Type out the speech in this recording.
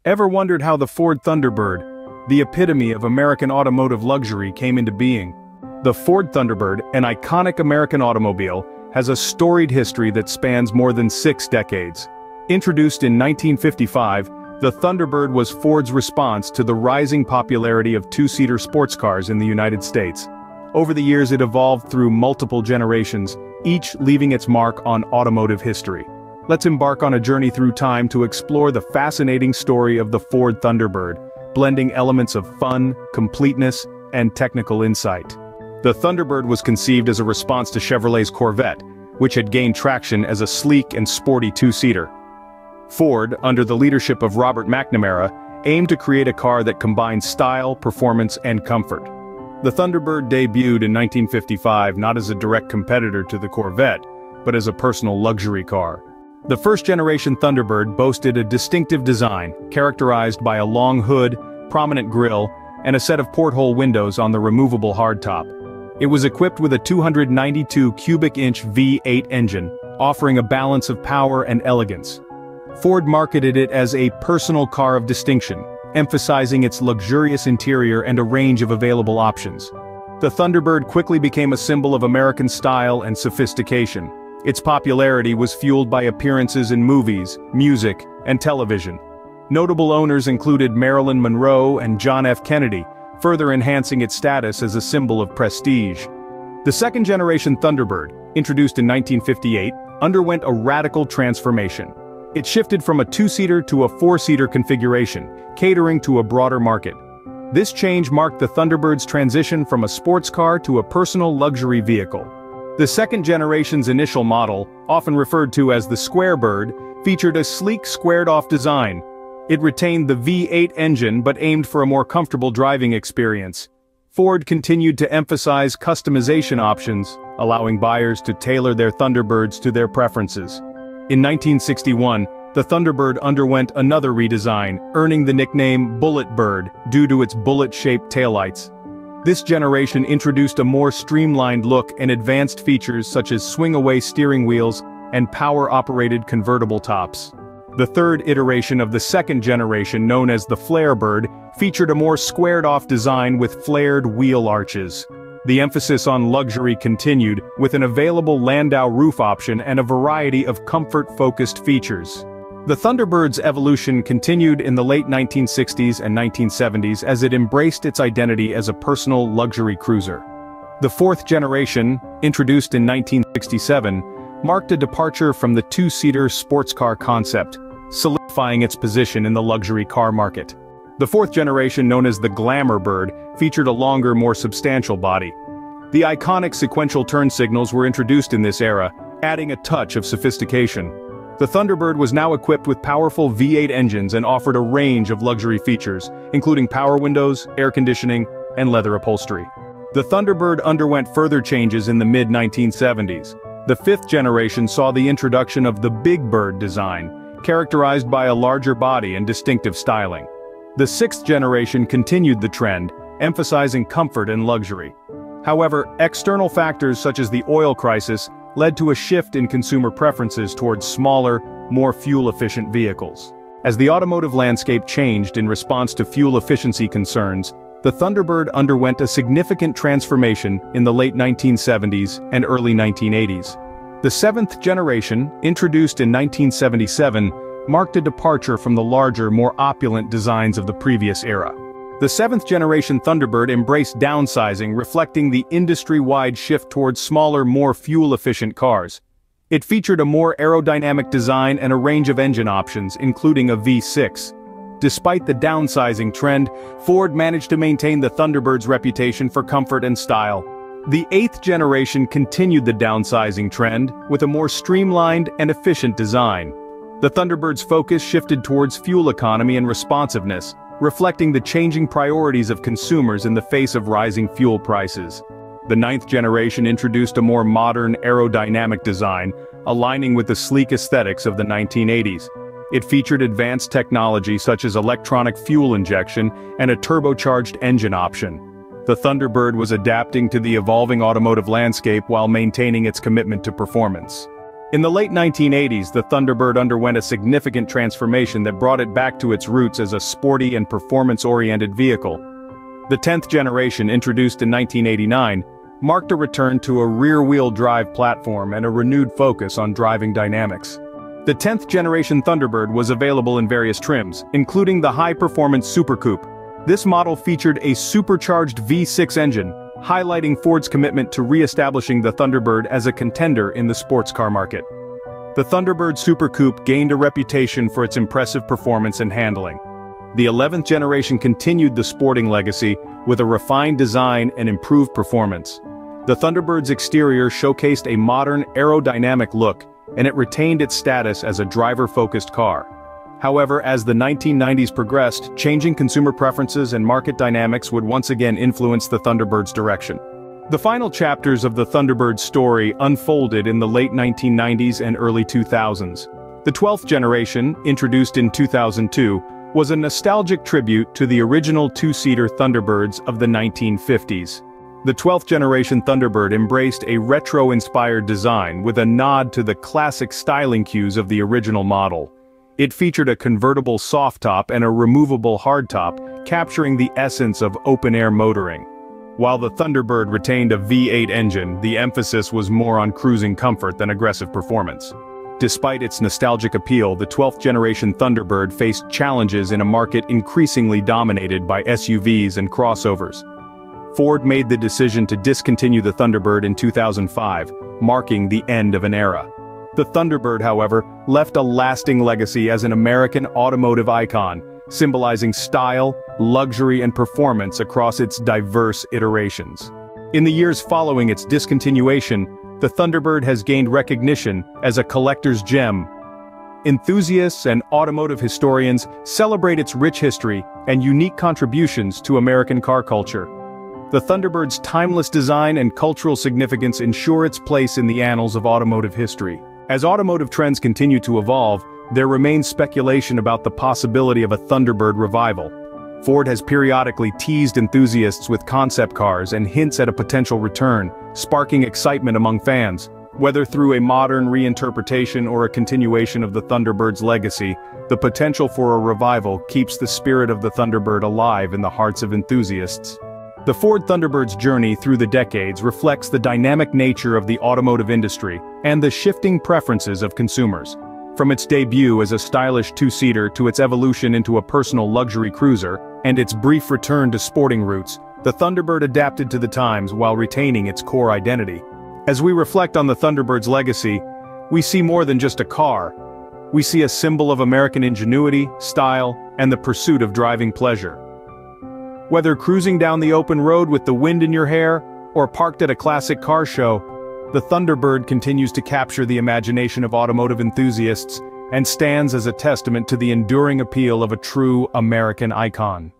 Ever wondered how the Ford Thunderbird, the epitome of American automotive luxury, came into being? The Ford Thunderbird, an iconic American automobile, has a storied history that spans more than 6 decades. Introduced in 1955, the Thunderbird was Ford's response to the rising popularity of two-seater sports cars in the United States. Over the years it evolved through multiple generations, each leaving its mark on automotive history. Let's embark on a journey through time to explore the fascinating story of the Ford Thunderbird, blending elements of fun, completeness, and technical insight. The Thunderbird was conceived as a response to Chevrolet's Corvette, which had gained traction as a sleek and sporty two-seater. Ford, under the leadership of Robert McNamara, aimed to create a car that combined style, performance, and comfort. The Thunderbird debuted in 1955 not as a direct competitor to the Corvette, but as a personal luxury car. The first-generation Thunderbird boasted a distinctive design, characterized by a long hood, prominent grille, and a set of porthole windows on the removable hardtop. It was equipped with a 292 cubic-inch V8 engine, offering a balance of power and elegance. Ford marketed it as a personal car of distinction, emphasizing its luxurious interior and a range of available options. The Thunderbird quickly became a symbol of American style and sophistication. Its popularity was fueled by appearances in movies, music, and television. Notable owners included Marilyn Monroe and John F. Kennedy, further enhancing its status as a symbol of prestige. The second-generation Thunderbird, introduced in 1958, underwent a radical transformation. It shifted from a two-seater to a four-seater configuration, catering to a broader market. This change marked the Thunderbird's transition from a sports car to a personal luxury vehicle. The second generation's initial model, often referred to as the Square Bird, featured a sleek squared-off design. It retained the V8 engine but aimed for a more comfortable driving experience. Ford continued to emphasize customization options, allowing buyers to tailor their Thunderbirds to their preferences. In 1961, the Thunderbird underwent another redesign, earning the nickname Bullet Bird due to its bullet-shaped taillights. This generation introduced a more streamlined look and advanced features such as swing-away steering wheels and power-operated convertible tops. The third iteration of the second generation, known as the Flare Bird, featured a more squared-off design with flared wheel arches. The emphasis on luxury continued, with an available Landau roof option and a variety of comfort-focused features. The Thunderbird's evolution continued in the late 1960s and 1970s as it embraced its identity as a personal luxury cruiser. The fourth generation, introduced in 1967, marked a departure from the two-seater sports car concept, solidifying its position in the luxury car market. The fourth generation, known as the Glamour Bird, featured a longer, more substantial body. The iconic sequential turn signals were introduced in this era, adding a touch of sophistication. The Thunderbird was now equipped with powerful V8 engines and offered a range of luxury features, including power windows, air conditioning, and leather upholstery. The Thunderbird underwent further changes in the mid-1970s. The fifth generation saw the introduction of the Big Bird design, characterized by a larger body and distinctive styling. The sixth generation continued the trend, emphasizing comfort and luxury. However, external factors such as the oil crisis led to a shift in consumer preferences towards smaller, more fuel-efficient vehicles. As the automotive landscape changed in response to fuel efficiency concerns, the Thunderbird underwent a significant transformation in the late 1970s and early 1980s. The seventh generation, introduced in 1977, marked a departure from the larger, more opulent designs of the previous era. The seventh-generation Thunderbird embraced downsizing, reflecting the industry-wide shift towards smaller, more fuel-efficient cars. It featured a more aerodynamic design and a range of engine options, including a V6. Despite the downsizing trend, Ford managed to maintain the Thunderbird's reputation for comfort and style. The eighth generation continued the downsizing trend, with a more streamlined and efficient design. The Thunderbird's focus shifted towards fuel economy and responsiveness, reflecting the changing priorities of consumers in the face of rising fuel prices. The ninth generation introduced a more modern aerodynamic design, aligning with the sleek aesthetics of the 1980s. It featured advanced technology such as electronic fuel injection and a turbocharged engine option. The Thunderbird was adapting to the evolving automotive landscape while maintaining its commitment to performance. In the late 1980s, the Thunderbird underwent a significant transformation that brought it back to its roots as a sporty and performance-oriented vehicle. The 10th generation, introduced in 1989, marked a return to a rear-wheel drive platform and a renewed focus on driving dynamics. The 10th generation Thunderbird was available in various trims, including the high-performance Super Coupe. This model featured a supercharged V6 engine, highlighting Ford's commitment to re-establishing the Thunderbird as a contender in the sports car market. The Thunderbird Super Coupe gained a reputation for its impressive performance and handling. The 11th generation continued the sporting legacy with a refined design and improved performance. The Thunderbird's exterior showcased a modern aerodynamic look, and it retained its status as a driver-focused car. However, as the 1990s progressed, changing consumer preferences and market dynamics would once again influence the Thunderbird's direction. The final chapters of the Thunderbird story unfolded in the late 1990s and early 2000s. The 12th generation, introduced in 2002, was a nostalgic tribute to the original two-seater Thunderbirds of the 1950s. The 12th generation Thunderbird embraced a retro-inspired design with a nod to the classic styling cues of the original model. It featured a convertible soft top and a removable hardtop, capturing the essence of open-air motoring. While the Thunderbird retained a V8 engine, the emphasis was more on cruising comfort than aggressive performance. Despite its nostalgic appeal, the 12th generation Thunderbird faced challenges in a market increasingly dominated by SUVs and crossovers. Ford made the decision to discontinue the Thunderbird in 2005, marking the end of an era. The Thunderbird, however, left a lasting legacy as an American automotive icon, symbolizing style, luxury and performance across its diverse iterations. In the years following its discontinuation, the Thunderbird has gained recognition as a collector's gem. Enthusiasts and automotive historians celebrate its rich history and unique contributions to American car culture. The Thunderbird's timeless design and cultural significance ensure its place in the annals of automotive history. As automotive trends continue to evolve, there remains speculation about the possibility of a Thunderbird revival. Ford has periodically teased enthusiasts with concept cars and hints at a potential return, sparking excitement among fans. Whether through a modern reinterpretation or a continuation of the Thunderbird's legacy, the potential for a revival keeps the spirit of the Thunderbird alive in the hearts of enthusiasts. The Ford Thunderbird's journey through the decades reflects the dynamic nature of the automotive industry and the shifting preferences of consumers. From its debut as a stylish two-seater to its evolution into a personal luxury cruiser, and its brief return to sporting roots, the Thunderbird adapted to the times while retaining its core identity. As we reflect on the Thunderbird's legacy, we see more than just a car. We see a symbol of American ingenuity, style, and the pursuit of driving pleasure. Whether cruising down the open road with the wind in your hair, or parked at a classic car show, the Thunderbird continues to capture the imagination of automotive enthusiasts and stands as a testament to the enduring appeal of a true American icon.